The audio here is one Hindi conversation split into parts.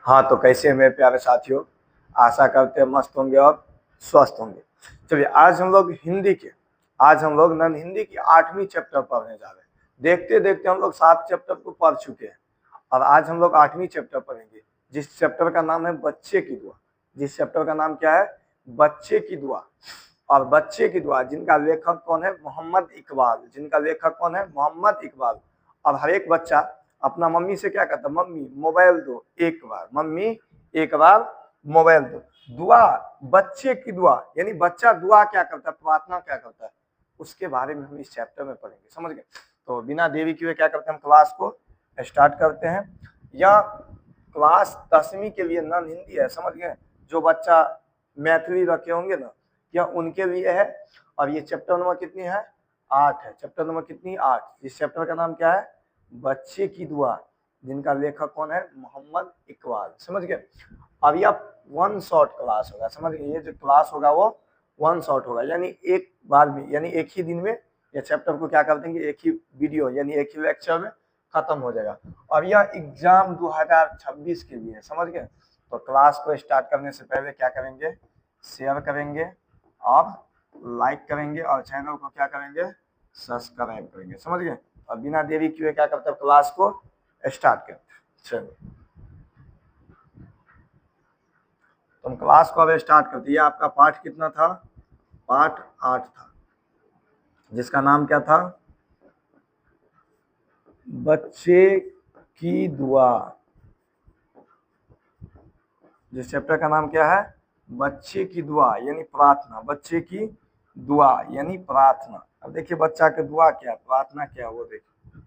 हाँ तो कैसे हैं मेरे प्यारे साथियों, आशा करते हैं मस्त होंगे और स्वस्थ होंगे। चलिए आज हम लोग नन हिंदी की 8वीं चैप्टर पढ़ने जा रहे हैं। देखते देखते हम लोग 7 चैप्टर को पढ़ चुके हैं और आज हम लोग 8वीं चैप्टर पढ़ेंगे, जिस चैप्टर का नाम है बच्चे की दुआ। जिस चैप्टर का नाम क्या है? बच्चे की दुआ। और बच्चे की दुआ जिनका लेखक कौन है? मोहम्मद इकबाल। जिनका लेखक कौन है? मोहम्मद इकबाल। और हर एक बच्चा अपना मम्मी से क्या कहता है? मम्मी मोबाइल दो एक बार, मम्मी एक बार मोबाइल दो। दुआ, बच्चे की दुआ यानी बच्चा दुआ क्या करता है, प्रार्थना क्या करता है, उसके बारे में हम इस चैप्टर में पढ़ेंगे। समझ गए? तो बिना देरी किए क्या करते हैं, हम क्लास को स्टार्ट करते हैं। यह क्लास 10वीं के लिए नन हिंदी है, समझ गए? जो बच्चा मैथिली रखे होंगे ना, यह उनके लिए है। और ये चैप्टर नंबर कितनी है? 8 है। चैप्टर नंबर कितनी? 8। इस चैप्टर का नाम क्या है? बच्चे की दुआ। जिनका लेखक कौन है? मोहम्मद इकबाल। समझ गए? अब यह वन शॉट क्लास होगा। समझ गए? ये जो क्लास होगा वो वन शॉट होगा, यानी एक बार में, यानी एक ही दिन में ये चैप्टर को क्या कर देंगे, एक ही वीडियो यानी एक ही लेक्चर में खत्म हो जाएगा। और यह एग्जाम 2026 के लिए है। समझ गए? तो क्लास को स्टार्ट करने से पहले क्या करेंगे, शेयर करेंगे और लाइक करेंगे और चैनल को क्या करेंगे, सब्सक्राइब करेंगे। समझ गए? और बिना देरी किए क्या करते हैं, क्लास को स्टार्ट करते हैं। चलिए तुम क्लास को अब स्टार्ट करते। ये आपका पाठ कितना था? पाठ 8 था, जिसका नाम क्या था? बच्चे की दुआ। जिस चैप्टर का नाम क्या है? बच्चे की दुआ यानी प्रार्थना। बच्चे की दुआ यानी प्रार्थना। अब देखिए बच्चा की दुआ क्या, प्रार्थना क्या, वो देखिए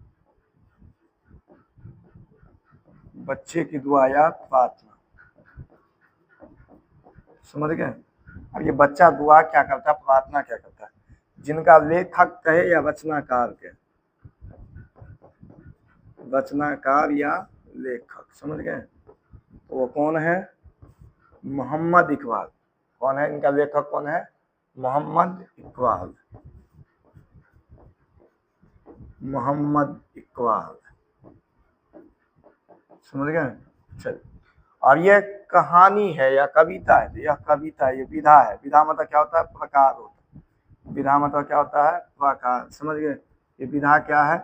बच्चे की दुआ या प्रार्थना। समझ गए? अब ये बच्चा दुआ क्या करता है, प्रार्थना क्या करता है, जिनका लेखक कहे या रचनाकार कहे, रचनाकार या लेखक। समझ गए? तो वो कौन है? मोहम्मद इकबाल। कौन है इनका लेखक? कौन है? मोहम्मद इकबाल। मोहम्मद इकबाल। समझ गए? चलिए, और ये कहानी है या कविता है? तो यह कविता है, ये विधा है। विधा मतलब क्या होता है? प्रकार होता है। विधा मतलब क्या होता है? प्रकार। समझ गए? ये विधा क्या है?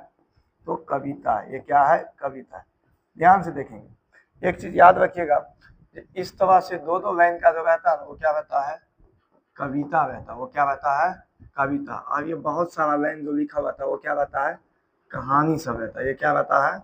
तो कविता है। ये क्या है? कविता है। ध्यान से देखेंगे, एक चीज याद रखिएगा, इस तरह से दो दो लाइन का जो रहता है वो क्या रहता है? कविता रहता है। वो क्या रहता है? कविता। और ये बहुत सारा लाइन जो लिखा हुआ था वो क्या रहता है? कहानी सब रहता है। ये क्या रहता है?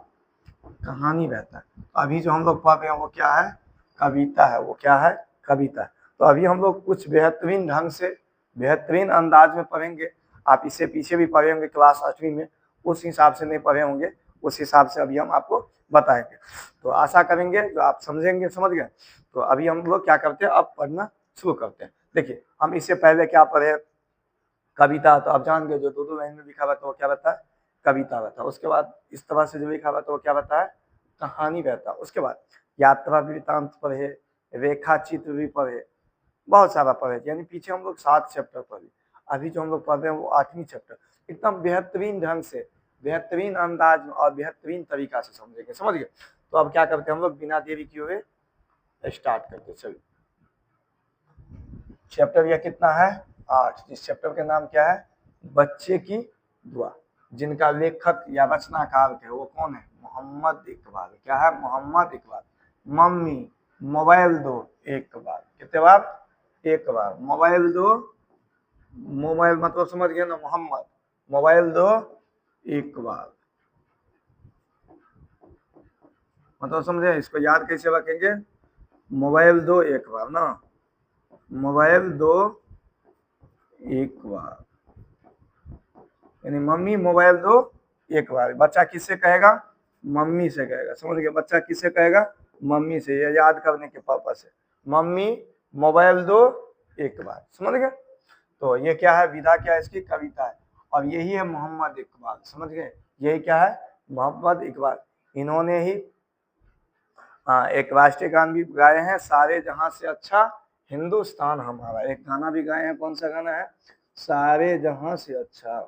कहानी रहता है। अभी जो हम लोग पढ़ रहे हैं वो क्या है? कविता है। वो क्या है? कविता है। तो अभी हम लोग कुछ बेहतरीन ढंग से, बेहतरीन अंदाज में पढ़ेंगे। आप इससे पीछे भी पढ़े होंगे क्लास 8वीं में, उस हिसाब से नहीं पढ़े होंगे, उस हिसाब से अभी हम आपको बताएंगे। तो आशा करेंगे जो आप समझेंगे। समझ गए? तो अभी हम लोग क्या करते हैं, अब पढ़ना शुरू करते हैं। देखिए हम इससे पहले क्या पढ़े, कविता। तो आप जान गए जो दो दो लाइन में लिखा हुआ था वो क्या रहता है? कविता रहता है। उसके बाद इस तरह से जो लिखा हुआ था वो क्या रहता है? कहानी रहता है। उसके बाद यात्रा वृतांत पढ़े, रेखा चित्र भी पढ़े, बहुत सारा पढ़े, यानी पीछे हम लोग 7 चैप्टर पढ़े। अभी जो हम लोग पढ़ रहे हैं वो 8वीं चैप्टर। एकदम बेहतरीन ढंग से, बेहतरीन अंदाज में और बेहतरीन तरीका से समझेंगे। समझ गए? तो अब क्या करते हैं हम लोग, बिना देरी किए हुए स्टार्ट करते। चलिए, चैप्टर यह कितना है? 8। इस चैप्टर का नाम क्या है? बच्चे की दुआ। जिनका लेखक या रचनाकार थे वो कौन है? मोहम्मद इकबाल। क्या है? मोहम्मद इकबाल। मम्मी मोबाइल दो एक बार। कितने बार? एक बार। मोबाइल दो, मोबाइल मतलब समझ गए ना, मोहम्मद मोबाइल दो एक बार, मतलब समझे? इसको याद कैसे रखेंगे? मोबाइल दो एक बार ना, मोबाइल दो एक बार, यानी मम्मी मोबाइल दो एक बार। बच्चा किससे कहेगा? मम्मी से कहेगा। समझ गए? बच्चा किससे कहेगा? मम्मी से। ये याद करने के पर्पस से, मम्मी मोबाइल दो एक बार। समझ गए? तो ये क्या है? विधा क्या है इसकी? कविता है। और यही है मोहम्मद इकबाल। समझ गए? यही क्या है? मोहम्मद इकबाल। इन्होंने ही एक राष्ट्रीय गान भी गाए हैं, सारे जहां से अच्छा हिंदुस्तान हमारा। एक गाना भी गाए हैं, कौन सा गाना है? सारे जहां से अच्छा,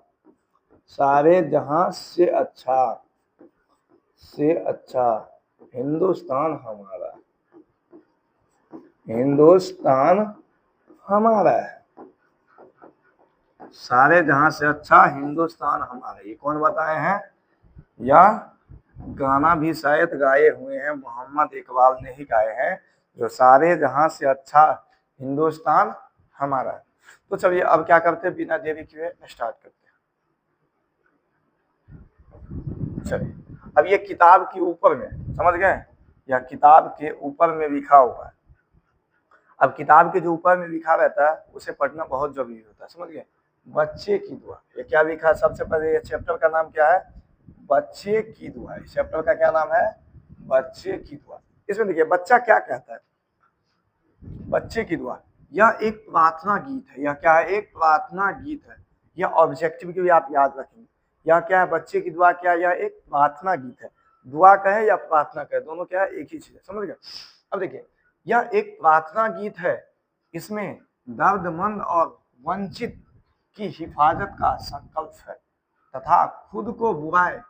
सारे जहां से अच्छा हिंदुस्तान हमारा। हिंदुस्तान हमारा है, सारे जहां से अच्छा हिंदुस्तान हमारा। ये कौन बताए हैं? या गाना भी शायद गाए हुए हैं, मोहम्मद इकबाल ने ही गाए हैं, जो सारे जहां से अच्छा हिंदुस्तान हमारा है। तो चलिए अब क्या करते हैं, बिना देरी किए स्टार्ट करते हैं। चलिए अब ये किताब के ऊपर में, समझ गए, या किताब के ऊपर में लिखा हुआ है। अब किताब के जो ऊपर में लिखा रहता है उसे पढ़ना बहुत जरूरी होता है, समझ गए। बच्चे की दुआ, ये क्या लिखा है? सबसे पहले ये चैप्टर का नाम क्या है? बच्चे की दुआ। इस चैप्टर का क्या नाम है? बच्चे की दुआ। इसमें देखिए बच्चा क्या कहता है, बच्चे की दुआ, यह एक प्रार्थना गीत है। यह क्या है? एक प्रार्थना गीत है। यह ऑब्जेक्टिव के लिए आप याद रखेंगे। यह क्या है? बच्चे की दुआ क्या है? यह एक प्रार्थना गीत है। दुआ कहे या प्रार्थना कहे, दोनों क्या है? एक ही चीज है, समझ गए। अब देखिए यह एक प्रार्थना गीत है, इसमें दर्दमंद और वंचित की हिफाजत का संकल्प है तथा खुद को बुराए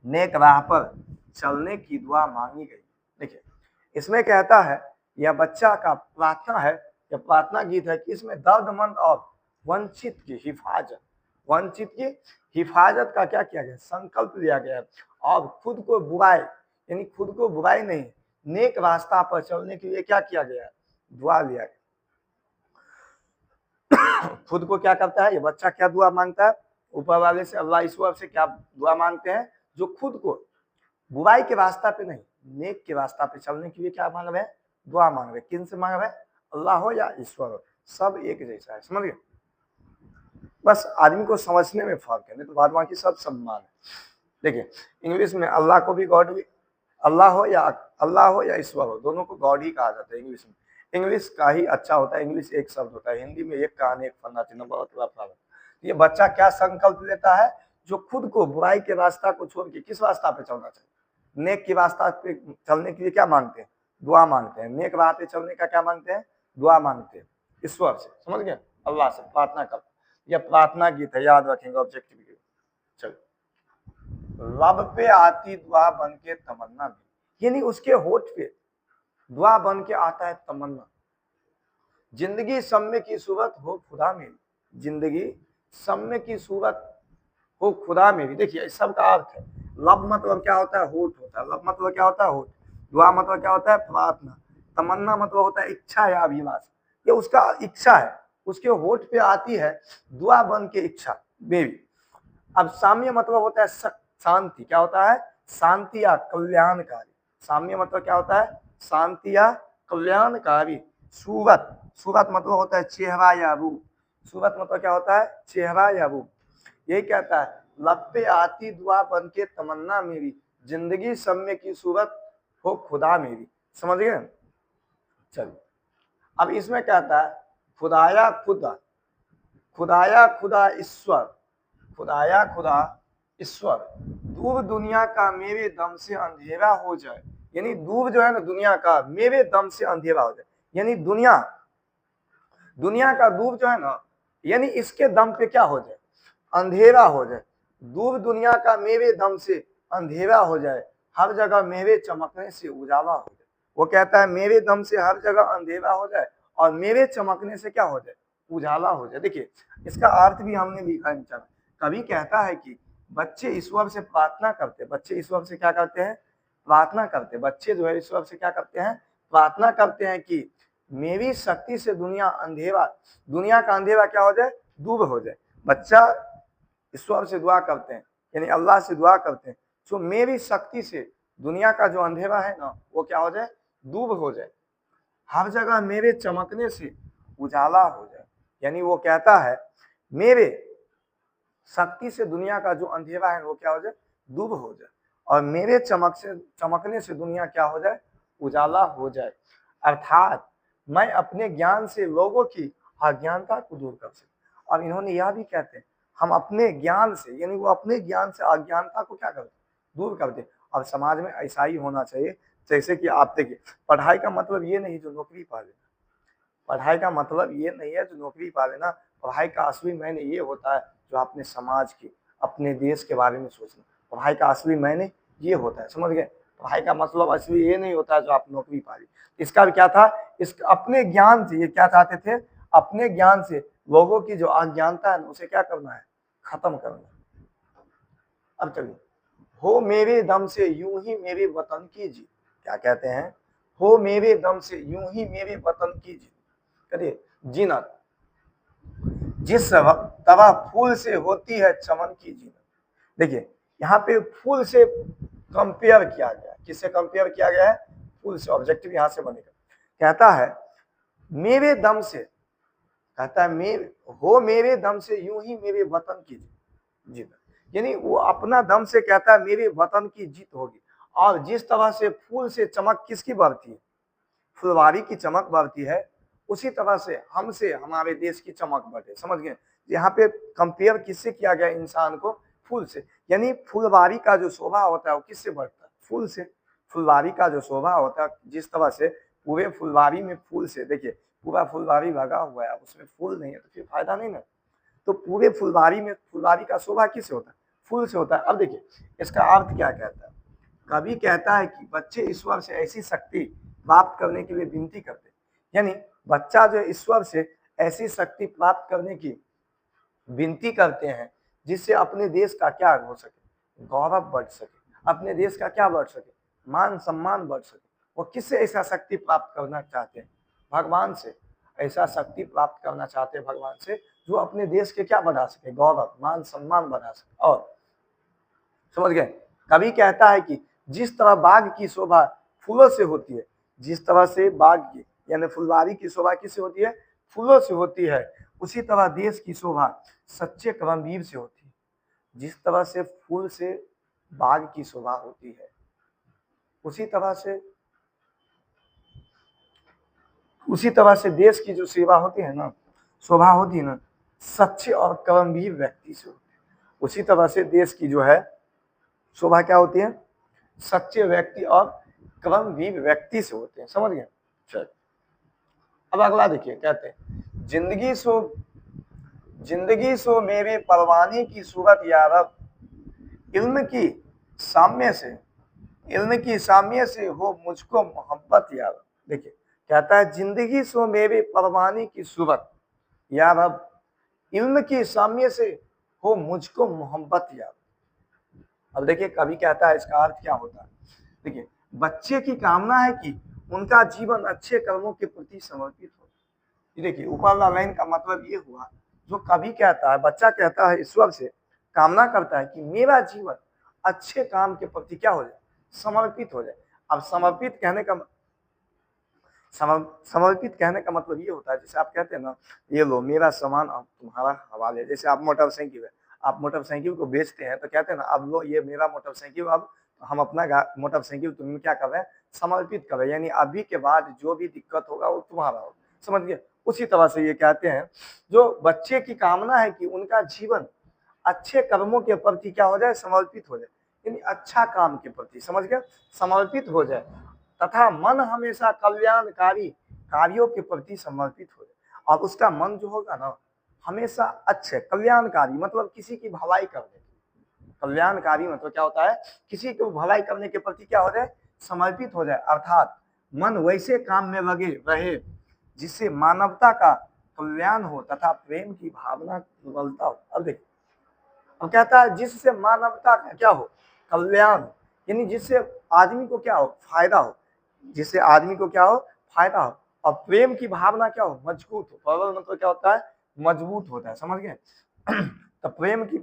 नेक राह पर चलने की दुआ मांगी गई। देखिए इसमें कहता है, यह बच्चा का प्रार्थना है, यह प्रार्थना गीत है कि इसमें दर्दमंद और वंचित की हिफाजत, वंचित की हिफाजत का क्या किया गया? संकल्प लिया गया है। और खुद को बुराई, यानी खुद को बुराई नहीं, नेक रास्ता पर चलने के लिए क्या किया गया है? दुआ लिया गया। खुद को क्या करता है ये बच्चा? क्या दुआ मांगता है? ऊपर वाले से, अल्लाह ईश्वर से क्या दुआ मांगते हैं? जो खुद को बुराई के रास्ता पे नहीं, नेक के रास्ता पे चलने के लिए क्या मांग रहे हैं? दुआ मांग रहे हैं। किन से मांग रहे हैं? अल्लाह हो या ईश्वर हो, सब एक जैसा है, समझ गए। बस आदमी को समझने में फर्क है, नहीं तो बाद बाकी सब सम्मान है। देखिए इंग्लिश में अल्लाह को भी गॉड भी, अल्लाह हो या ईश्वर हो, दोनों को गॉड ही कहा जाता है इंग्लिश में। इंग्लिश का ही अच्छा होता है, इंग्लिश एक शब्द होता है, हिंदी में एक कहानी एक फन्ना चिन्ह, बहुत बड़ा फर्क। ये बच्चा क्या संकल्प लेता है? जो खुद को बुराई के रास्ता को छोड़ के किस रास्ता पे चलना चाहिए? नेक की रास्ता पे चलने के लिए क्या मांगते हैं? दुआ मांगते हैं। नेक राह पे चलने का क्या मांगते हैं? दुआ मांगते हैं ईश्वर से, समझ गए, अल्लाह से प्रार्थना करते। यह प्रार्थना गीत है, याद रखेंगे ऑब्जेक्टिव। चलो, लब पे आती दुआ बन के तमन्ना में, यानी उसके होठ पे दुआ बन के आता है तमन्ना। जिंदगी सम्य की सूरत हो खुदा मेरी, जिंदगी सम्य की सूरत हो खुदा मेरी। देखिए इस सब का अर्थ है, लब मतलब क्या होता है? होठ होता है। लब मतलब क्या होता है? होठ। दुआ मतलब क्या होता है? प्रार्थना। तमन्ना मतलब होता है इच्छा या अभिलाष। ये उसका इच्छा है, उसके होठ पे आती है दुआ बन के इच्छा मेरी। अब साम्य मतलब होता है शांति। क्या होता है? शांति या कल्याणकारी। साम्य मतलब क्या होता है? शांति या कल्याणकारी। सूरत, सूरत मतलब होता है चेहरा या रूप। सूरत मतलब क्या होता है? चेहरा या रूप। यही कहता है, लब पे आती दुआ बन के तमन्ना मेरी, जिंदगी सम्य की सूरत हो खुदा मेरी। समझ गए। चलिए अब इसमें कहता है, खुदाया खुदा, खुदाया खुदा ईश्वर, खुदाया खुदा ईश्वर, दूर दुनिया का मेरे दम से अंधेरा हो जाए। यानी दूर जो है ना दुनिया का, मेरे दम से अंधेरा हो जाए, यानी दुनिया, दुनिया का दूर जो है ना, यानी इसके दम पे क्या हो जाए? अंधेरा हो जाए। दूर दुनिया का मेरे दम से अंधेरा हो जाए, हर जगह मेरे चमकने से उजाला हो जाए। वो कहता है मेरे दम से हर जगह अंधेरा हो जाए और मेरे चमकने से क्या हो जाए? उजाला हो जाए। देखिए इसका अर्थ भी हमने लिखा है। कभी कहता है कि बच्चे ईश्वर से प्रार्थना करते, बच्चे ईश्वर से क्या करते हैं? प्रार्थना करते। बच्चे जो है ईश्वर से क्या करते हैं? प्रार्थना करते हैं कि मेरी शक्ति से दुनिया अंधेरा, दुनिया का अंधेरा क्या हो जाए? दूर हो जाए। बच्चा ईश्वर से दुआ करते हैं, यानी अल्लाह से दुआ करते हैं, जो मेरी शक्ति से दुनिया का जो अंधेरा है ना वो क्या हो जाए? दूर हो जाए, हर जगह मेरे चमकने से उजाला हो जाए। यानी वो कहता है मेरे शक्ति से दुनिया का जो अंधेरा है वो क्या हो जाए? दूर हो जाए, और मेरे चमकने से दुनिया क्या हो जाए? उजाला हो जाए। अर्थात मैं अपने ज्ञान से लोगों की अज्ञानता को दूर कर सकूं। और इन्होंने यह भी कहते हैं हम अपने ज्ञान से, यानी वो अपने ज्ञान से अज्ञानता को क्या करते? दूर करते। और समाज में ऐसा ही होना चाहिए। जैसे कि आप देखिए, पढ़ाई का मतलब ये नहीं जो नौकरी पा लेना, पढ़ाई का मतलब ये नहीं है जो नौकरी पा लेना। पढ़ाई का असली मायने ये होता है जो अपने समाज की, अपने देश के बारे में सोचना। पढ़ाई का असली मायने ये होता है, समझ गए। पढ़ाई का मतलब असली ये नहीं होता जो आप नौकरी पा ली। इसका भी क्या था, इस अपने ज्ञान से ये क्या चाहते थे, अपने ज्ञान से लोगों की जो अज्ञानता है उसे क्या करना है, खत्म करना। अब चलिए, हो मेरे दम से यूं ही मेरे वतन की जीत, क्या कहते हैं, हो मेरे दम से यूं ही मेरे वतन की जीत, करिए जीनत, जिस तरह फूल से होती है चमन की जीनत। देखिए यहाँ पे फूल से कंपेयर किया गया, किससे कंपेयर किया गया है, फूल से, ऑब्जेक्टिव यहां से बनेगा। कहता है मेरे दम से, कहता है मेरे दम से यूं ही मेरे वतन की जीत, यानी वो अपना दम से कहता है मेरे वतन की जीत होगी। और जिस तरह से फूल से चमक किसकी बढ़ती है, फुलवारी की चमक बढ़ती है, उसी तरह से हमसे हमारे देश की चमक बढ़े। समझ गए, यहाँ पे कंपेयर किससे किया गया, इंसान को फूल से, यानी फुलवारी का जो शोभा होता है वो किससे बढ़ता है, फूल से। फुलवारी का जो शोभा होता है, जिस तरह से पूरे फुलवारी में फूल से, देखिए पूरा फुलवारी लगा हुआ है, उसमें फूल नहीं है तो फिर फायदा नहीं ना। तो पूरे फुलवारी में फुलवारी का शोभा किससे होता है, फूल से होता है। अब देखिए इसका अर्थ क्या कहता है, कवि कहता है कि बच्चे ईश्वर से ऐसी शक्ति प्राप्त करने के लिए विनती करते, यानी बच्चा जो ईश्वर से ऐसी शक्ति प्राप्त करने की विनती करते हैं जिससे अपने देश का क्या हो सके, गौरव बढ़ सके, अपने देश का क्या बढ़ सके, मान सम्मान बढ़ सके। वो किससे ऐसा शक्ति प्राप्त करना चाहते हैं, भगवान से ऐसा शक्ति प्राप्त करना चाहते हैं, भगवान से जो अपने देश के क्या बढ़ा सके, गौरव मान सम्मान बढ़ा सके। और समझ गए, कवि कहता है कि जिस तरह बाग की शोभा फूलों से होती है, जिस तरह से बाग की यानी फुलवारी की शोभा किससे होती है, फूलों से होती है, उसी तरह देश की शोभा सच्चे कर्मवीर से होती है। जिस तरह से फूल से बाग की शोभा होती है, उसी तरह से देश की जो सेवा होती है ना, शोभा होती है ना, सच्चे और कर्मवीर व्यक्ति से होती है। उसी तरह से देश की जो है शोभा क्या होती है, सच्चे व्यक्ति और कर्मवीर व्यक्ति से होते हैं। समझ गए, चल अब अगला देखिए, कहते हैं जिंदगी सो मेरे परवाने की सूरत यारब, इल्म की साम्य से हो मुझको मोहब्बत यारब। देखिए कहता है जिंदगी सो मेरे परवाने की सूरत यारब, इल्म की साम्य से हो मुझको मोहब्बत यारब। अब देखिए कवि कहता है इसका अर्थ क्या होता है। देखिए बच्चे की कामना है कि उनका जीवन अच्छे कर्मों के प्रति समर्पित हो। देखिए ऊपर वाला लाइन का मतलब ये हुआ, जो कवि कहता है, बच्चा कहता है ईश्वर से कामना करता है कि मेरा जीवन अच्छे काम के प्रति क्या हो जाए, समर्पित हो जाए। अब समर्पित कहने का मतलब ये होता है, जैसे आप कहते हैं ना, ये लो मेरा सामान अब तुम्हारा हवाले। जैसे आप मोटरसाइकिल है, आप मोटरसाइकिल को बेचते हैं तो कहते हैं ना, अब लो ये मेरा मोटरसाइकिल, अब हम अपना मोटरसाइकिल तुम्हें क्या कर रहे हैं, समर्पित कर रहे हैं, यानी अभी के बाद जो भी दिक्कत होगा वो तुम्हारा होगा। समझ गए, उसी तरह से ये कहते हैं जो बच्चे की कामना है कि उनका जीवन अच्छे कर्मों के प्रति क्या हो जाए, समर्पित हो जाए, यानी अच्छा काम के प्रति, समझ गए, समर्पित हो जाए, तथा मन हमेशा कल्याणकारी कार्यों के प्रति समर्पित हो जाए। और उसका मन जो होगा ना, हमेशा अच्छे कल्याणकारी मतलब किसी की भलाई करने, कल्याणकारी मतलब क्या होता है, किसी को भलाई करने के प्रति क्या हो जाए, समर्पित हो जाए। अर्थात मन वैसे काम में लगे रहे जिससे मानवता का कल्याण हो तथा प्रेम की भावना प्रबलता हो। अब देखिए अब कहता है जिससे मानवता का क्या हो, कल्याण, यानी जिससे आदमी को क्या हो, फायदा हो, जिससे आदमी को क्या हो, फायदा हो, और प्रेम की भावना क्या हो, मजबूत हो। प्रबल मतलब क्या होता है, मजबूत होता है। समझ गए, तो प्रेम की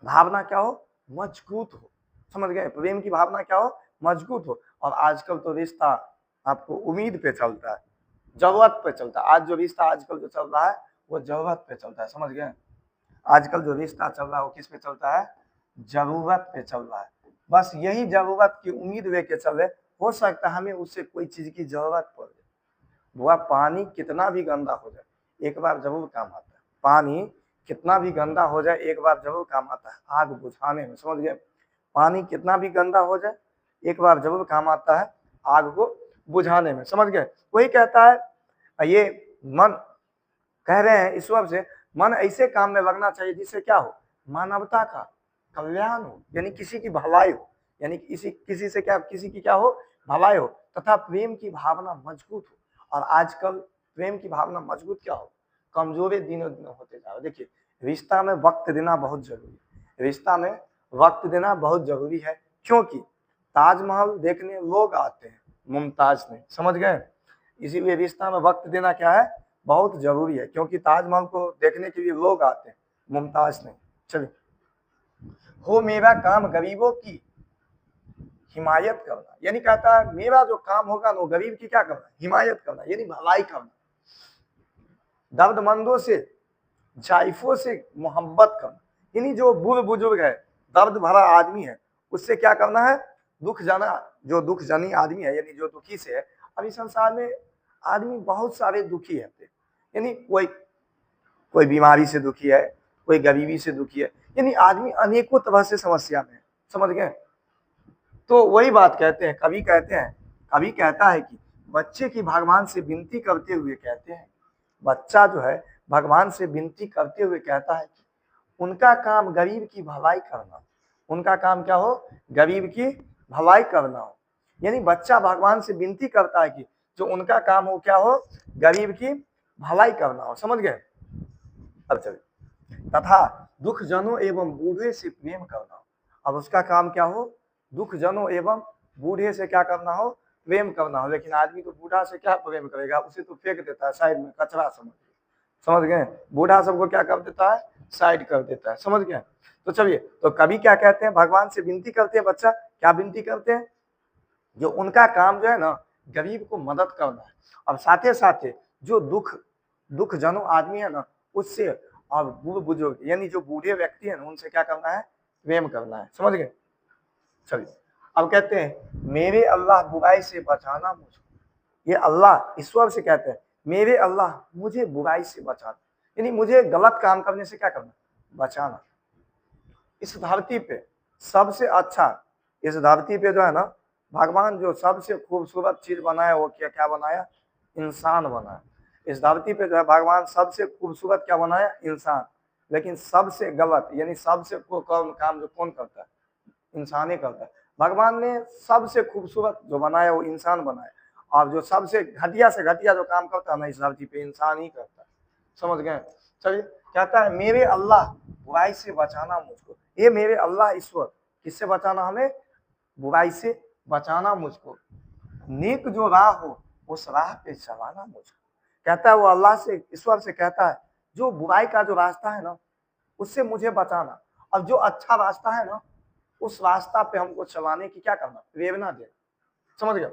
भावना क्या हो, मजबूत हो। समझ गए, प्रेम की भावना क्या हो, मजबूत हो। और आजकल तो रिश्ता आपको उम्मीद पे चलता है, जरूरत पे चलता है। आज जो रिश्ता आजकल जो चल रहा है वो जरूरत पे चलता है। समझ गए, आजकल जो रिश्ता चल रहा है वो किस पे चलता है, जरूरत पे चल रहा है। बस यही जरूरत की उम्मीद लेके चले, हो सकता है हमें उससे कोई चीज की जरूरत पड़ जाए। वह पानी कितना भी गंदा हो जाए एक बार जरूर काम आता है, पानी कितना भी गंदा हो जाए एक बार जरूर काम आता है, आग बुझाने में। समझ गए, पानी कितना भी गंदा हो जाए एक बार जरूर काम आता है आग को बुझाने में। समझ गए, वही कहता है ये मन, कह रहे हैं ईश्वर से मन ऐसे काम में लगना चाहिए जिससे क्या हो, मानवता का कल्याण हो, यानी किसी की भलाई हो, यानी किसी किसी से क्या, किसी की क्या हो, भलाई हो, तथा प्रेम की भावना मजबूत हो। और आजकल प्रेम की भावना मजबूत क्या हो, कमजोरी दिनों दिन होते जा रहे। देखिए, रिश्ता में वक्त देना बहुत जरूरी है, रिश्ता में वक्त देना बहुत जरूरी है, क्योंकि ताजमहल देखने लोग आते हैं, मुमताज नहीं, समझ गए। इसीलिए रिश्ता में वक्त देना क्या है, बहुत जरूरी है, क्योंकि ताजमहल को देखने के लिए लोग आते हैं, मुमताज नहीं। चलिए, हो मेरा काम गरीबों की हिमायत करना, यानी कहता है मेरा जो काम होगा ना, वो गरीब की क्या करना, हिमायत करना, यानी भलाई करना। दर्दमंदों से, जायफों से मोहब्बत करना, यानी जो बूढ़ बुजुर्ग है, दर्द भरा आदमी है, उससे क्या करना है, दुख जाना, जो दुख जानी आदमी है, यानी जो दुखी से है। अभी संसार में आदमी बहुत सारे दुखी है, यानी कोई कोई बीमारी से दुखी है, कोई गरीबी से दुखी है, यानी आदमी अनेकों तरह से समस्या में है, समझ गए। तो वही बात कहते हैं, कवि कहते हैं, कवि कहता है कि बच्चे की भगवान से विनती करते हुए कहते हैं, बच्चा जो है भगवान से विनती करते हुए कहता है कि उनका काम गरीब की भलाई करना, उनका काम क्या हो, गरीब की भलाई करना हो। यानी बच्चा भगवान से विनती करता है कि जो उनका काम हो क्या हो, गरीब की भलाई करना हो, समझ गए। अब चलिए, तथा दुख जनों एवं बूढ़े से प्रेम करना हो। अब उसका काम क्या हो, दुख जनों एवं बूढ़े से क्या करना हो, प्रेम करना हो। लेकिन आदमी तो बूढ़ा से क्या प्रेम करेगा, उसे तो फेंक देता है साइड में, कचरा समझ गए। बूढ़ा सबको क्या कर देता है, साइड कर देता है, समझ गए। तो चलिए, तो कवि क्या कहते हैं, भगवान से विनती करते हैं, बच्चा क्या विनती करते हैं, जो उनका काम जो है ना, गरीब को मदद करना है, और साथे साथे जो दुख जनों आदमी है ना, उससे, और बूढ़ बुजुर्ग यानी जो बूढ़े व्यक्ति है ना, उनसे क्या करना है, प्रेम करना है, समझ गए। चलिए, अब कहते हैं मेरे अल्लाह बुराई से बचाना मुझको, ये अल्लाह ईश्वर से कहते हैं, मेरे अल्लाह मुझे बुराई से बचाना, यानी मुझे गलत काम करने से क्या करना, बचाना। इस धरती पे सबसे अच्छा, इस धरती पे जो है ना, भगवान जो सबसे खूबसूरत चीज बनाया वो क्या क्या बनाया, इंसान बनाया। इस धरती पे जो है भगवान सबसे खूबसूरत क्या बनाया, इंसान। लेकिन सबसे गलत यानी सबसे काम जो कौन करता है, इंसान ही करता है। भगवान ने सबसे खूबसूरत जो बनाया वो इंसान बनाया, और जो सबसे घटिया से घटिया जो काम करता है ना इस धरती पे, इंसान ही करता है, समझ गए। चलिए, कहता है मेरे अल्लाह बुराई से बचाना मुझको, ये मेरे अल्लाह ईश्वर किससे बचाना, हमें बुराई से बचाना मुझको, नेक जो राह हो उस राह पे चलाना मुझको। कहता है वो अल्लाह से, ईश्वर से कहता है जो बुराई का जो रास्ता है ना, उससे मुझे बचाना, और जो अच्छा रास्ता है ना, उस रास्ता पे हमको चलाने की क्या करना, प्रेरणा देना, समझ गए।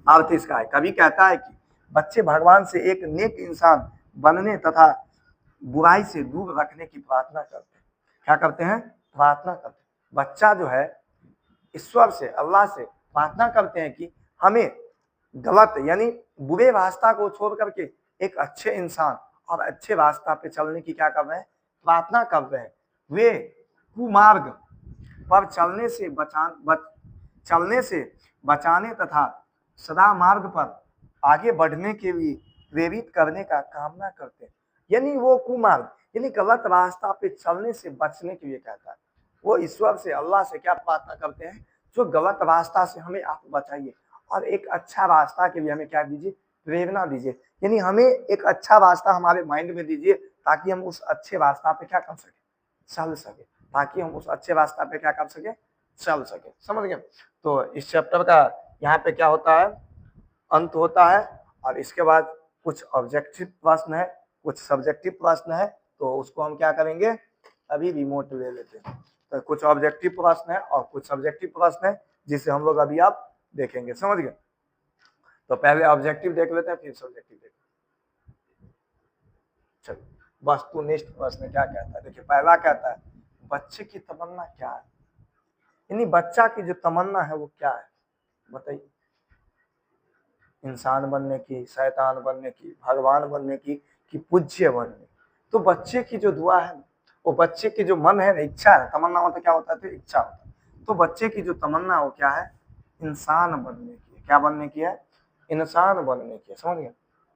अर्थ इसका है, कभी कहता है कि बच्चे भगवान से एक नेक इंसान बनने तथा बुराई से दूर रखने की प्रार्थना करते हैं। क्या करते हैं, प्रार्थना करते हैं। बच्चा जो है ईश्वर से, अल्लाह से प्रार्थना करते हैं कि हमें गलत यानी बुरे रास्ता को छोड़ करके एक अच्छे इंसान और अच्छे रास्ता पे चलने की क्या कर रहे हैं, प्रार्थना कर रहे हैं। वे कुमार्ग पर चलने से बचाने तथा सदा मार्ग पर आगे बढ़ने के लिए प्रेरित करने का कामना करते हैं। यानी वो कुमार्ग यानी गलत रास्ता पे चलने से बचने के लिए कहता है, वो ईश्वर से, अल्लाह से क्या प्रार्थना करते हैं, जो गलत रास्ता से हमें आप बचाइए, और एक अच्छा रास्ता के लिए हमें क्या दीजिए, प्रेरणा दीजिए। यानी हमें एक अच्छा रास्ता हमारे माइंड में दीजिए, ताकि हम उस अच्छे रास्ता पे क्या कर सके, चल सके, ताकि हम उस अच्छे रास्ता पे क्या कर सके, चल सके, समझ गए। तो इस चैप्टर का यहाँ पे क्या होता है, अंत होता है, और इसके बाद कुछ ऑब्जेक्टिव प्रश्न है, कुछ सब्जेक्टिव प्रश्न है, तो उसको हम क्या करेंगे, अभी रिमोट ले लेते हैं। तो कुछ ऑब्जेक्टिव प्रश्न है और कुछ सब्जेक्टिव प्रश्न है, जिसे हम लोग अभी आप देखेंगे, समझ गए। तो पहले ऑब्जेक्टिव देख लेते हैं, फिर सब्जेक्टिव देख लेते हैं। चलिए, वस्तुनिष्ठ प्रश्न क्या कहता है, देखिए पहला कहता है बच्चे की तमन्ना क्या है, यानी बच्चा की जो तमन्ना है वो क्या है, बताइए। इंसान बनने की, शैतान बनने की, भगवान बनने की, कि पूज्य बनने की। तो बच्चे की जो दुआ है, वो बच्चे की जो मन है ना, इच्छा है, तमन्ना होता क्या होता है, तो इच्छा होता है। तो बच्चे की जो तमन्ना वो क्या है, इंसान बनने की। क्या बनने की है, इंसान बनने की, समझ गए।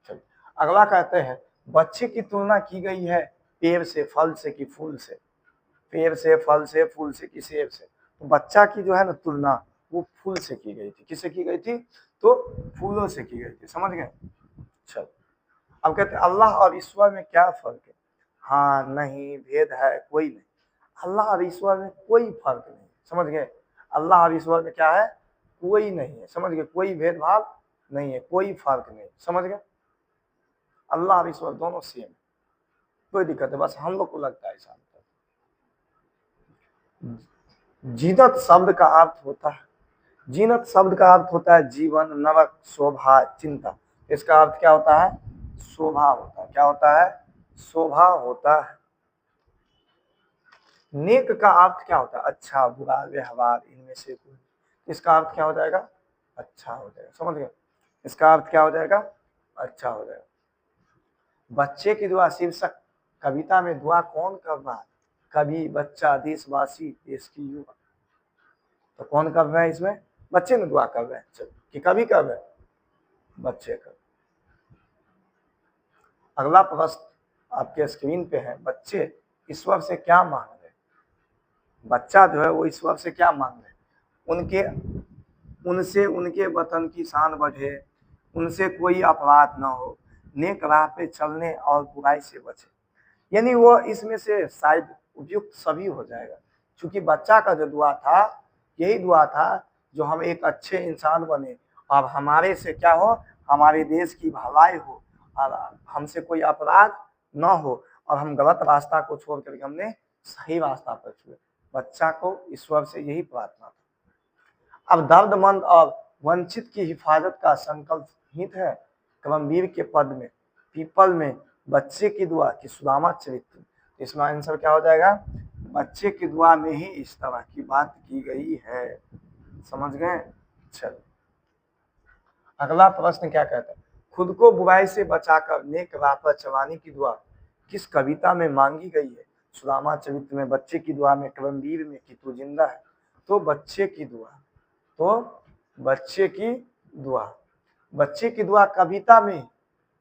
चलिए, अगला कहते हैं बच्चे की तुलना की गई है पेड़ से, फल से कि फूल से, पेड़ से, फल से, फूल से कि सेब से। तो बच्चा की जो है ना तुलना वो फूल से की गई थी। किससे की गई थी? तो फूलों से की गई थी। समझ गए? चल, अब कहते हैं अल्लाह और ईश्वर में क्या फर्क है? हाँ, नहीं, भेद है कोई नहीं। अल्लाह और ईश्वर में कोई फर्क नहीं। समझ गए? अल्लाह और ईश्वर में क्या है? कोई नहीं है। समझ गए? कोई भेदभाव नहीं है, कोई फर्क नहीं। समझ गए? अल्लाह और ईश्वर दोनों सेम है, कोई दिक्कत है, बस हम लोग को लगता है ऐसा। जीनत शब्द का अर्थ होता है, जीनत शब्द का अर्थ होता है जीवन, नरक, शोभा, चिंता। इसका अर्थ क्या होता है? शोभा होता है। क्या होता है? शोभा होता है। नेक का अर्थ क्या होता है? अच्छा, बुरा, व्यवहार, इनमें से कोई। इसका अर्थ क्या हो जाएगा? अच्छा हो जाएगा। समझ गए? इसका अर्थ क्या हो जाएगा? अच्छा हो जाएगा। बच्चे की दुआ शीर्षक कविता में दुआ कौन कर रहा है? कवि, बच्चा, देशवासी, देश की युवा। तो कौन कर रहा है इसमें? बच्चे ने दुआ कर रहे हैं। चलो, कि कवि कर रहे हैं? बच्चे कर। अगला प्रश्न आपके स्क्रीन पे है, बच्चे ईश्वर से क्या मांग रहे हैं? बच्चा जो है वो ईश्वर से क्या मांग रहे हैं? उनसे उनके वतन की शान बढ़े, उनसे कोई अपराध ना हो, नेक राह पे चलने और बुराई से बचे। यानी वो इसमें से शायद उपयुक्त सभी हो जाएगा, क्योंकि बच्चा का जो दुआ था यही दुआ था जो हम एक अच्छे इंसान बने और हमारे से क्या हो, हमारे देश की भलाई हो और हमसे कोई अपराध न हो और हम गलत रास्ता को छोड़ करके हमने सही रास्ता पर चले। बच्चा को ईश्वर से यही प्रार्थना था। अब दर्दमंद और वंचित की हिफाजत का संकल्प हित है क्रमवीर के पद में, पीपल में, बच्चे की दुआ की सुदामा चरित्र। इसमें आंसर क्या हो जाएगा? बच्चे की दुआ में ही इस तरह की बात की गई है। समझ गए? चल, अगला प्रश्न क्या कहता है? खुद को बुराई से बचाकर नेक राह पर चलाने की दुआ किस कविता में मांगी गई है? सुदामा चरित्र में, बच्चे की दुआ में, क्रमवीर में, कि तू जिंदा है। तो बच्चे की दुआ, तो बच्चे की दुआ। बच्चे की दुआ कविता में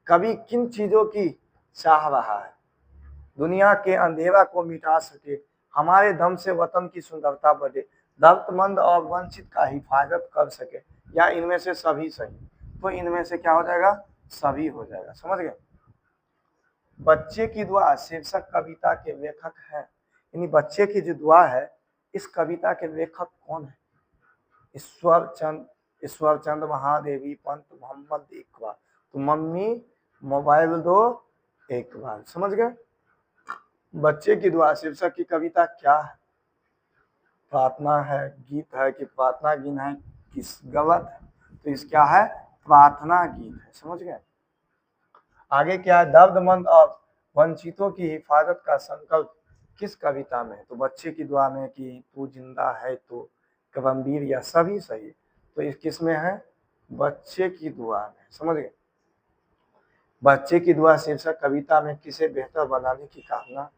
कवि किन चीजों की चाह रहा है? दुनिया के अंधेरा को मिटा सके, हमारे दम से वतन की सुंदरता बढ़े, दर्दमंद और वंचित का हिफाजत कर सके, या इनमें से सभी सही? तो इनमें से क्या हो जाएगा? सभी हो जाएगा। समझ गए? बच्चे की दुआ शीर्षक कविता के लेखक है, यानी बच्चे की जो दुआ है इस कविता के लेखक कौन है? ईश्वर चंद महादेवी पंत मोहम्मद इकबाल। तो मम्मी मोबाइल दो एक बार। समझ गए? बच्चे की दुआ शीर्षक की कविता क्या है? प्रार्थना है, गीत है, कि प्रार्थना गीत है, किस गलत है? तो इस क्या है? प्रार्थना गीत है। समझ गए? आगे क्या है? दर्दमंद और वंचितों की हिफाजत का संकल्प किस कविता में है? तो बच्चे की दुआ में, कि तू जिंदा है, तो क्रमवीर, या सभी सही? तो इस किस में है? बच्चे की दुआ में। समझ गए? बच्चे की दुआ शीर्षक कविता में किसे बेहतर बनाने की कामना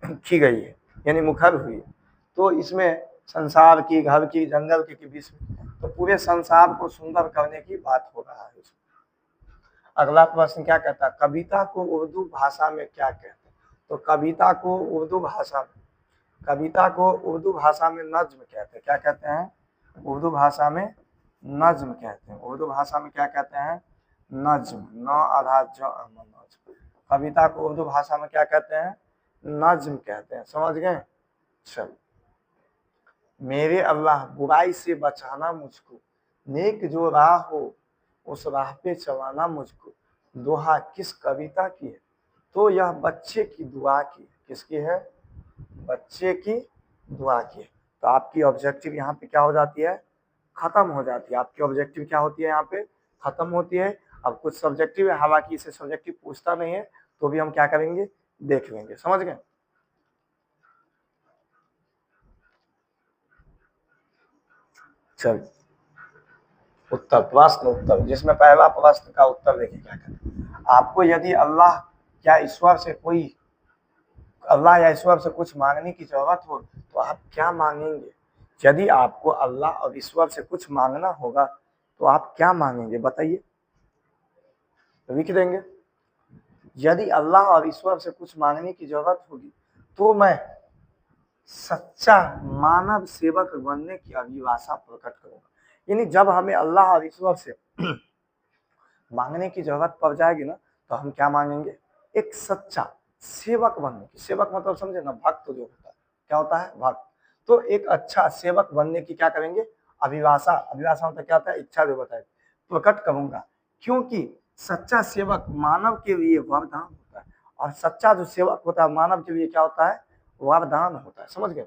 की गई है, यानी मुखर हुई है? तो इसमें संसार की, घर की, जंगल की बीच में, तो पूरे संसार को सुंदर करने की बात हो रहा है इसमें। अगला प्रश्न क्या कहता है? कविता को उर्दू भाषा में क्या कहते हैं? तो कविता को उर्दू भाषा में, कविता को उर्दू भाषा में नज्म कहते हैं। क्या कहते हैं? उर्दू भाषा में नज्म कहते हैं। उर्दू भाषा में क्या कहते हैं? नज्म। न आधा नज्म। कविता को उर्दू भाषा में क्या कहते हैं? नज्म कहते हैं। समझ गए? चल, मेरे अल्लाह बुराई से बचाना मुझको, नेक जो राह हो उस राह पे चलाना मुझको। दोहा किस कविता की है? तो यह बच्चे की दुआ की। किसकी है? बच्चे की दुआ की। तो आपकी ऑब्जेक्टिव यहाँ पे क्या हो जाती है? खत्म हो जाती है। आपकी ऑब्जेक्टिव क्या होती है? यहाँ पे खत्म होती है। अब कुछ सब्जेक्टिव है, हालांकि इसे सब्जेक्टिव पूछता नहीं है, तो भी हम क्या करेंगे? देख लेंगे। समझ गए? चल, उत्तर, प्रश्न उत्तर, जिसमें पहला प्रश्न का उत्तर देखिए क्या कहते हैं। आपको यदि अल्लाह या ईश्वर से कोई, अल्लाह या ईश्वर से कुछ मांगने की जरूरत हो तो आप क्या मांगेंगे? यदि आपको अल्लाह और ईश्वर से कुछ मांगना होगा तो आप क्या मांगेंगे? बताइए, लिख देंगे। यदि अल्लाह और ईश्वर से कुछ मांगने की जरूरत होगी तो मैं सच्चा मानव सेवक बनने की अभिलाषा प्रकट करूंगा। यानी जब हमें अल्लाह और ईश्वर से मांगने की जरूरत पड़ जाएगी ना, तो हम क्या मांगेंगे? एक सच्चा सेवक बनने की। सेवक मतलब समझे ना, भक्त जो होता है। क्या होता है? भक्त। तो एक अच्छा सेवक बनने की क्या करेंगे? अभिलाषा। अभिलाषा मतलब क्या होता है? इच्छा जो बताए, प्रकट करूंगा। क्योंकि सच्चा सेवक मानव के लिए वरदान होता है, और सच्चा जो सेवक होता है मानव के लिए क्या होता है? वरदान होता है। समझ गए?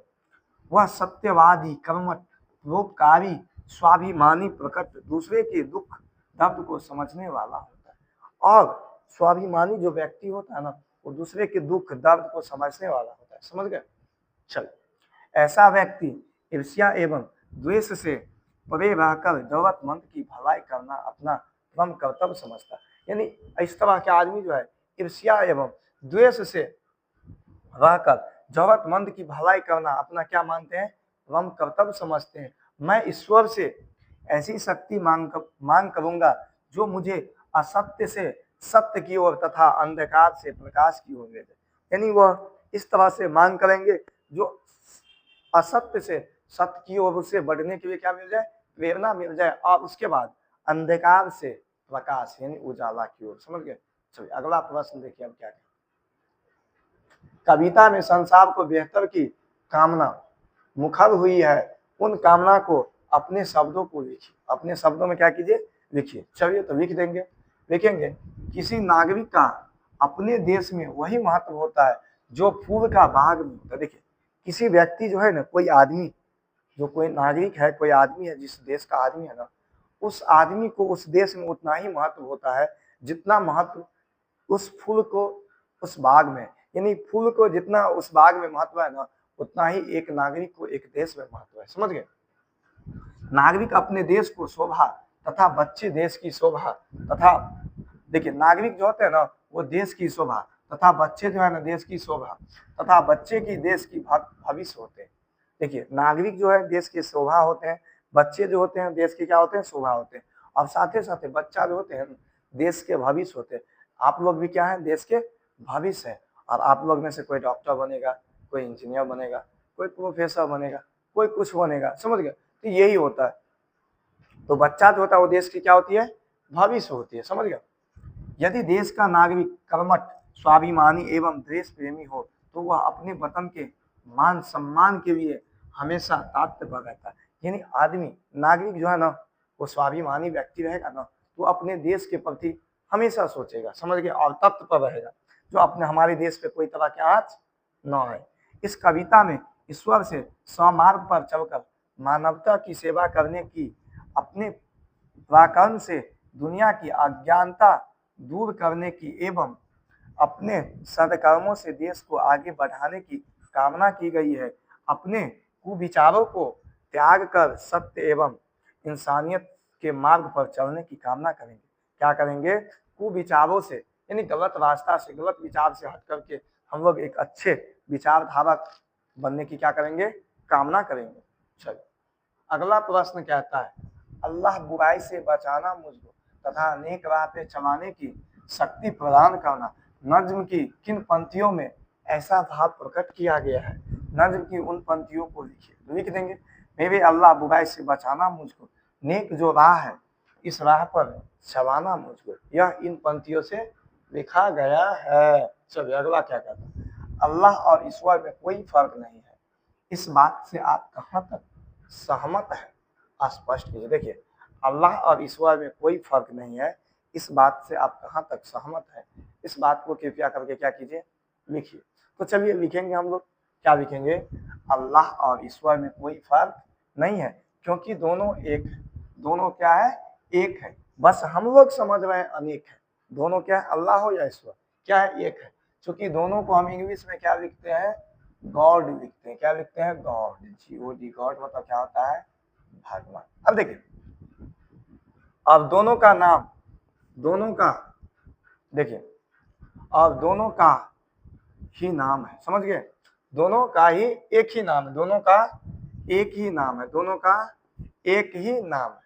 वह सत्यवादी, कर्मठ, परोपकारी, स्वाभिमानी, प्रकट, दूसरे के दुख दर्द को समझने वाला होता है। और स्वाभिमानी जो व्यक्ति होता है ना, वो दूसरे के दुख दर्द को समझने वाला होता है। समझ गए? चल, ऐसा व्यक्ति ईर्ष्या एवं द्वेष से परे रहकर जरूरतमंद की भलाई करना अपना परम कर्तव्य समझता है। यानी इस तरह के आदमी जो है ईर्ष्या एवं द्वेष से रहकर जरूरतमंद की भलाई करना अपना क्या मानते हैं? परम कर्तव्य समझते हैं। मैं ईश्वर से ऐसी शक्ति मांग करूंगा जो मुझे असत्य से सत्य की ओर तथा अंधकार से प्रकाश की ओर ले जाए। यानी वह इस तरह से मांग करेंगे जो असत्य से सत्य की ओर उसे बढ़ने के लिए क्या मिल जाए? प्रेरणा मिल जाए, और उसके बाद अंधकार से प्रकाश यानी उजाला की ओर। समझ गए? चलिए अगला प्रश्न देखिए अब क्या है। कविता में संसार को बेहतर की कामना मुखर हुई है। उन कामना को अपने शब्दों को लिखिए। अपने शब्दों में क्या कीजिए? लिखिए। चलिए तो लिख देंगे। लिखेंगे, किसी नागरिक का अपने देश में वही महत्व होता है जो फूल का बाग में होता है। देखिए, किसी व्यक्ति जो है ना, कोई आदमी, जो कोई नागरिक है, कोई आदमी है, जिस देश का आदमी है ना, उस आदमी को उस देश में उतना ही महत्व होता है जितना महत्व उस फूल को उस बाग में। यानी फूल को जितना उस बाग में महत्व है ना, उतना ही एक नागरिक को एक देश में महत्व है। समझ गए? नागरिक अपने देश को शोभा तथा बच्चे देश की शोभा तथा, देखिए नागरिक जो होते हैं ना, वो देश की शोभा तथा बच्चे जो है ना, देश की शोभा तथा बच्चे की देश की भविष्य होते हैं। देखिए नागरिक जो है देश की शोभा होते हैं, बच्चे जो होते हैं देश के क्या होते हैं? शोभा होते हैं, और साथ ही साथ बच्चा जो होते हैं देश के भविष्य होते हैं। आप लोग भी क्या है? देश के भविष्य है। और आप लोग में से कोई डॉक्टर बनेगा, कोई इंजीनियर बनेगा, कोई प्रोफेसर बनेगा, कोई कुछ बनेगा। समझ गए? तो यही होता है। तो बच्चा जो होता है वो देश की क्या होती है? भविष्य होती है। समझ गए? यदि देश का नागरिक कर्मठ, स्वाभिमानी एवं देश प्रेमी हो, तो वह अपने वतन के मान सम्मान के लिए हमेशा तत्पर रहता है। यानी आदमी, नागरिक जो है ना, वो स्वाभिमानी व्यक्ति रहेगा ना, तो अपने देश के प्रति हमेशा सोचेगा। समझ गए? और तत्पर रहेगा, जो अपने हमारे देश पे कोई तरह के आँच न आए। इस कविता में ईश्वर से स्वमार्ग पर चलकर मानवता की सेवा करने की, अपने पराक्रम से दुनिया की अज्ञानता दूर करने की एवं अपने सदकर्मों से देश को आगे बढ़ाने की कामना की गई है। अपने कुविचारों को त्याग कर सत्य एवं इंसानियत के मार्ग पर चलने की कामना करेंगे। क्या करेंगे? कुविचारों से, यानी गलत रास्ता से, गलत विचार से हट करके हम लोग एक अच्छे विचारधारा बनने की क्या करेंगे? कामना करेंगे। चलिए अगला प्रश्न कहता है, अल्लाह बुराई से बचाना मुझको तथा नेक राह पे चलाने की शक्ति प्रदान करना। नज्म की किन पंक्तियों में ऐसा भाव प्रकट किया गया है? नज्म की उन पंक्तियों को लिखिए। लिख देंगे, मेरे अल्लाह बुराई से बचाना मुझको, नेक जो राह है इस राह पर चलाना मुझको। यह इन पंक्तियों से लिखा गया है। चलिए अगला क्या कहता है, अल्लाह और ईश्वर में कोई फर्क नहीं है, इस बात से आप कहाँ तक सहमत है? स्पष्ट कीजिए। देखिए, अल्लाह और ईश्वर में कोई फर्क नहीं है, इस बात से आप कहाँ तक सहमत है? इस बात को कृपया करके क्या कीजिए? लिखिए। तो चलिए लिखेंगे हम लोग। क्या लिखेंगे? अल्लाह और ईश्वर में कोई फर्क नहीं है, क्योंकि दोनों एक है। दोनों क्या है? एक है। बस हम लोग समझ रहे हैं अनेक है। दोनों क्या है? अल्लाह हो या ईश्वर, क्या है? एक है। क्योंकि दोनों को हम इंग्लिश में क्या लिखते हैं? गॉड लिखते हैं। क्या लिखते हैं? गॉड, G-O-D, गॉड मतलब क्या होता है? भगवान। अब देखिए, अब दोनों का नाम, दोनों का, देखिए अब दोनों का ही नाम है। समझ गए? दोनों का ही एक ही नाम है, दोनों का एक ही नाम है, दोनों का एक ही नाम है।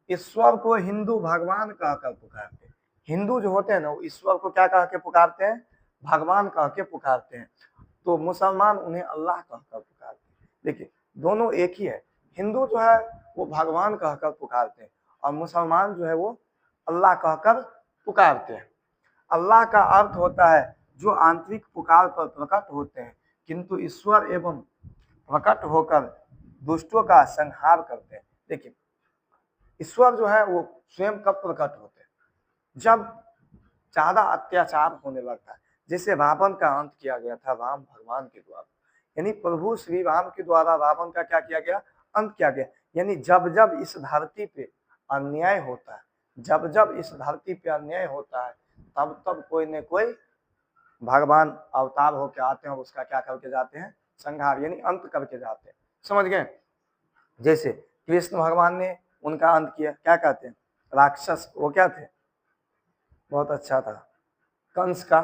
ईश्वर को हिंदू भगवान कहकर पुकारते हैं। हिंदू जो होते हैं ना, वो ईश्वर को क्या कह के पुकारते हैं? भगवान कह के पुकारते हैं। तो मुसलमान उन्हें अल्लाह कहकर पुकारते हैं। देखिए दोनों एक ही है। हिंदू जो है वो भगवान कहकर पुकारते हैं और मुसलमान जो है वो अल्लाह कहकर पुकारते हैं। अल्लाह का अर्थ होता है जो आंतरिक पुकार पर प्रकट होते हैं, किंतु ईश्वर एवं प्रकट होकर दुष्टों का संहार करते हैं। देखिए ईश्वर जो है वो स्वयं कब प्रकट होते हैं, जब ज्यादा अत्याचार होने लगता है। जैसे रावण का अंत किया गया था राम भगवान के द्वारा, यानी प्रभु श्री राम के द्वारा रावण का क्या किया गया, अंत किया गया। यानी जब जब इस धरती पे अन्याय होता है, जब जब इस धरती पे अन्याय होता है, तब तब कोई न कोई भगवान अवतार होके आते हैं और उसका क्या करके जाते हैं, संहार यानी अंत करके जाते हैं। समझ गए। जैसे कृष्ण भगवान ने उनका अंत किया, क्या कहते हैं, राक्षस वो क्या थे, बहुत अच्छा था, कंस का।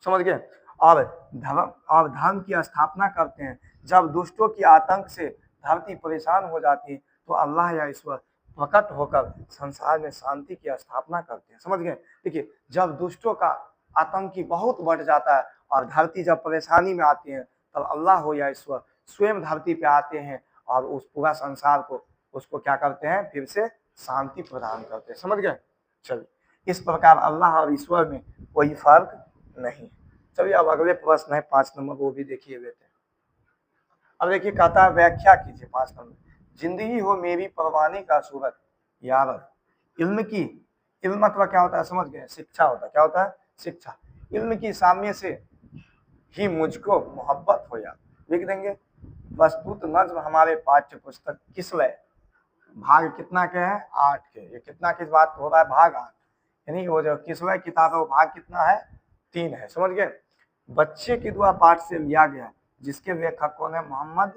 समझ गए। और धर्म की स्थापना करते हैं। जब दुष्टों की आतंक से धरती परेशान हो जाती है तो अल्लाह या ईश्वर प्रकट होकर संसार में शांति की स्थापना करते हैं। समझ गए। देखिए जब दुष्टों का आतंकी बहुत बढ़ जाता है और धरती जब परेशानी में आती है, तब अल्लाह हो या ईश्वर स्वयं धरती पे आते हैं और उस पूरा संसार को उसको क्या करते हैं, फिर से शांति प्रदान करते हैं। समझ गए। चलिए इस प्रकार अल्लाह और ईश्वर में कोई फर्क नहीं। चलिए अब अगले प्रश्न है 5 नंबर, वो भी देखिए बेटे। अब देखिए कहता है व्याख्या कीजिए 5 नंबर। जिंदगी हो मेरी परवाने का सूरत यार, इल्म की, इल्म मतलब क्या होता है, समझ गए, शिक्षा होता है। क्या होता है, शिक्षा। इल्म की साम्य से ही मुझको मोहब्बत हो यार, लिख देंगे। वस्तुत नज्म हमारे पाठ्य पुस्तक किसलय, भाग कितना के है, 8 के। ये कितना किस बात हो रहा है, भाग 8, यानी वो जो किसलय किताब है वो भाग कितना है, 3 है। समझ गए। बच्चे की दुआ पाठ से लिया गया, जिसके लेखक कौन है, मोहम्मद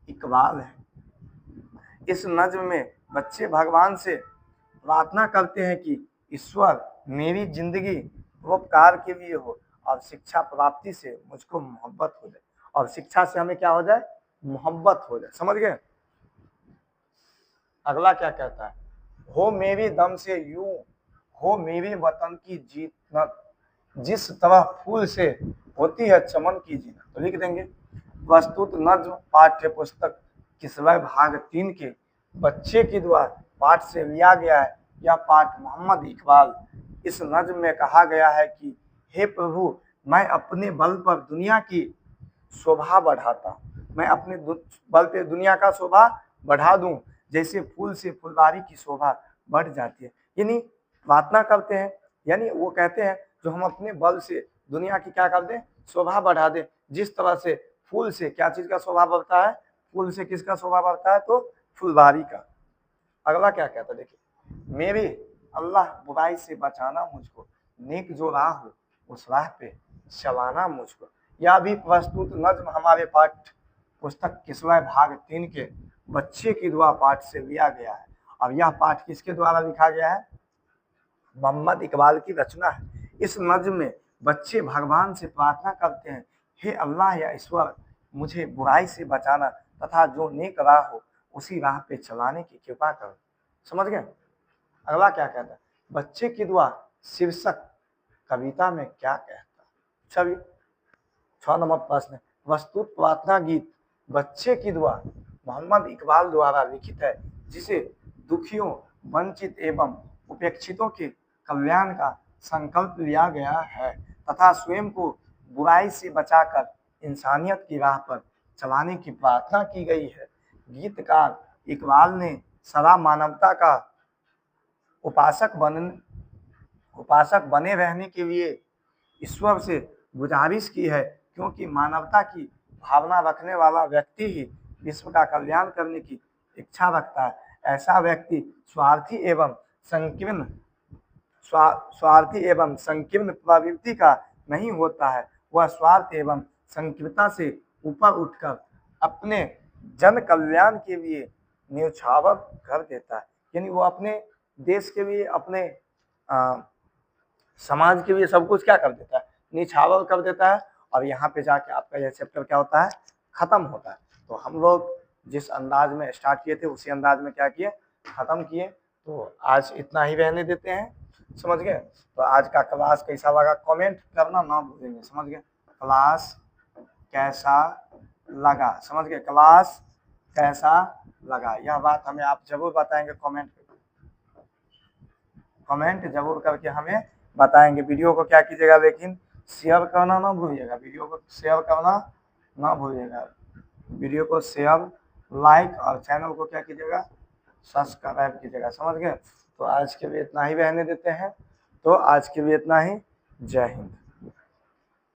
इकबाल है। इस नज्म में बच्चे भगवान से प्रार्थना करते हैं कि ईश्वर मेरी जिंदगी परोपकार के लिए हो और शिक्षा प्राप्ति से मुझको मोहब्बत हो जाए, और शिक्षा से हमें क्या हो जाए, मोहब्बत हो जाए। समझ गए। अगला क्या कहता है, हो मेरी दम से यूं हो मेरे वतन की जीत न, जिस तरह फूल से होती है चमन की जीत, तो लिख देंगे। प्रस्तुत नज्म पाठ्य पुस्तक किसलय भाग 3 के बच्चे की दुआ पाठ से लिया गया है। यह पाठ मोहम्मद इकबाल। इस नज्म में कहा गया है कि हे प्रभु, मैं अपने बल पर दुनिया की शोभा बढ़ाता हूँ, मैं अपने बल पे दुनिया का शोभा बढ़ा दूं, जैसे फूल से फुलवारी की शोभा बढ़ जाती है। यानी प्रार्थना करते हैं, यानी वो कहते हैं जो हम अपने बल से दुनिया की क्या कर दें, शोभा बढ़ा दें, जिस तरह से फूल से क्या चीज का शोभा बढ़ता है, फूल से किसका शोभा बढ़ता है, तो फुलवारी का। अगला क्या कहता है, देखिए, मेरे अल्लाह बुराई से बचाना मुझको, नेक जो राह हो उस राह पे चलाना मुझको। यह भी प्रस्तुत नज्म हमारे पाठ पुस्तक किसलय भाग 3 के बच्चे की दुआ पाठ से लिया गया है। और यह पाठ किसके द्वारा लिखा गया है, मोहम्मद इकबाल की रचना है। इस नज्म में बच्चे भगवान से प्रार्थना करते हैं, हे अल्लाह या ईश्वर, मुझे बुराई से बचाना तथा जो नेक राह हो उसी राह पे चलाने की कृपा करो। समझ गए। अगला क्या कहता है, बच्चे की दुआ शीर्षक कविता में क्या कहता है। छवि 6 नंबर प्रश्न, वस्तुत प्रार्थना गीत बच्चे की दुआ मोहम्मद इकबाल द्वारा लिखित है, जिसे दुखियों, वंचित एवं उपेक्षितों के कल्याण का संकल्प लिया गया है तथा स्वयं को बुराई से बचाकर इंसानियत की राह पर चलाने की प्रार्थना की गई है। गीतकार इकबाल ने सदा मानवता का उपासक बने रहने के लिए ईश्वर से गुजारिश की है, क्योंकि मानवता की भावना रखने वाला व्यक्ति ही विश्व का कल्याण करने की इच्छा रखता है। ऐसा व्यक्ति स्वार्थी एवं संकीर्ण प्रवृत्ति का नहीं होता है। वह स्वार्थ एवं संकीर्णता से ऊपर उठकर अपने जन कल्याण के लिए न्यौछावर कर देता है। यानी वो अपने देश के लिए, अपने समाज के लिए सब कुछ क्या कर देता है, निछावर कर देता है। और यहाँ पे जाके आपका यह चैप्टर क्या होता है, खत्म होता है। तो हम लोग जिस अंदाज में स्टार्ट किए थे उसी अंदाज में क्या किए, खत्म किए। तो आज इतना ही रहने देते हैं। समझ गए। तो आज का क्लास कैसा लगा कमेंट करना ना भूलेंगे। समझ गए। क्लास कैसा लगा, समझ गए, क्लास कैसा लगा, यह बात हमें आप जरूर बताएंगे, कमेंट जरूर करके हमें बताएंगे। वीडियो को क्या कीजिएगा, लेकिन शेयर करना ना भूलिएगा, वीडियो को शेयर करना ना भूलिएगा, वीडियो को शेयर, लाइक और चैनल को क्या कीजिएगा, सब्सक्राइब कीजिएगा, समझ गए। तो आज के लिए इतना ही रहने देते हैं, तो आज के लिए इतना ही, जय हिंद।